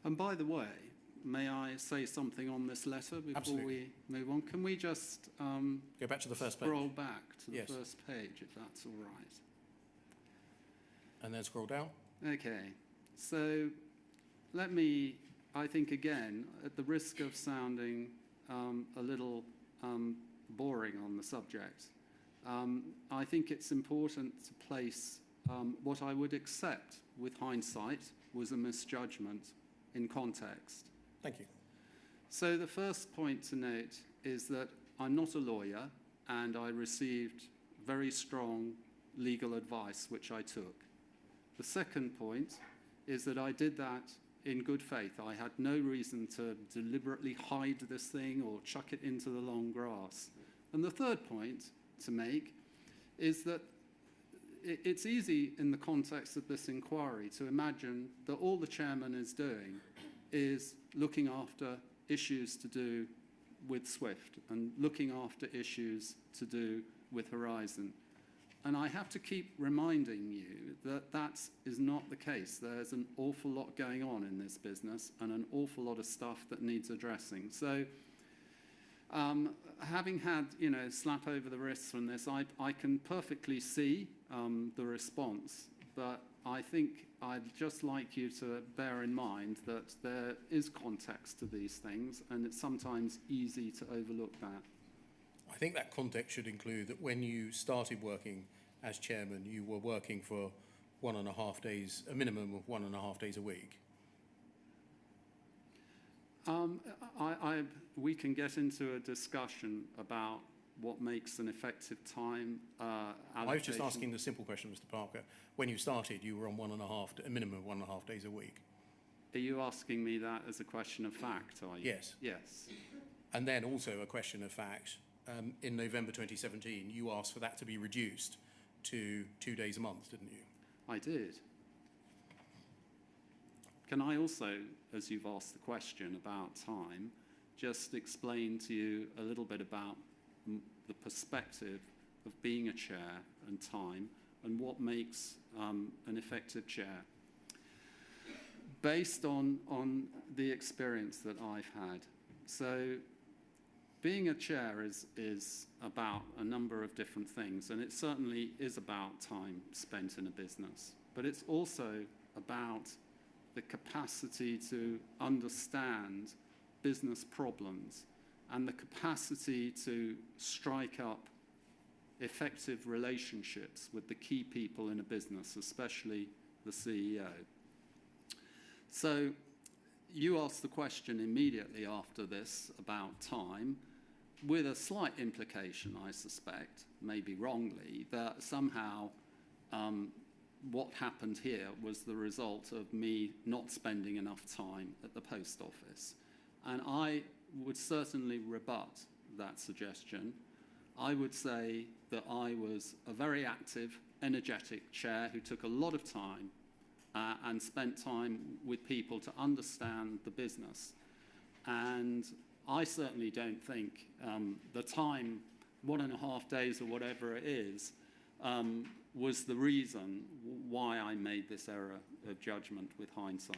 And by the way, may I say something on this letter before we move on? Can we just go back to the first page? Scroll back to the first page, if that's all right. And then scroll down. Okay. So let me, I think, again, at the risk of sounding a little boring on the subject, I think it's important to place what I would accept with hindsight was a misjudgment in context. Thank you. So the first point to note is that I'm not a lawyer, and I received very strong legal advice, which I took. The second point is that I did that in good faith. I had no reason to deliberately hide this thing or chuck it into the long grass. And the third point to make is that it's easy in the context of this inquiry to imagine that all the chairman is doing is looking after issues to do with Swift and looking after issues to do with Horizon. And I have to keep reminding you that that is not the case. There's an awful lot going on in this business and an awful lot of stuff that needs addressing. So having had, slap over the wrists from this, I can perfectly see the response, but I think I'd just like you to bear in mind that there is context to these things, and it's sometimes easy to overlook that. I think that context should include that when you started working as chairman, you were working for 1.5 days, a minimum of 1.5 days a week. We can get into a discussion about what makes an effective time allocation. I was just asking the simple question, Mr. Parker. When you started, you were on a minimum of 1.5 days a week. Are you asking me that as a question of fact, are you? Yes. Yes. And then also a question of fact. In November 2017, you asked for that to be reduced to 2 days a month, didn't you? I did. Can I also, as you've asked the question about time, just explain to you a little bit about the perspective of being a chair and time and what makes an effective chair? Based on the experience that I've had. So being a chair is about a number of different things, and it certainly is about time spent in a business, but it's also about the capacity to understand business problems and the capacity to strike up effective relationships with the key people in a business, especially the CEO. So you asked the question immediately after this about time, with a slight implication, I suspect, maybe wrongly, that somehow what happened here was the result of me not spending enough time at the Post Office. And I would certainly rebut that suggestion. I would say that I was a very active, energetic chair who took a lot of time and spent time with people to understand the business. And I certainly don't think the time, 1.5 days or whatever it is, was the reason why I made this error of judgment with hindsight.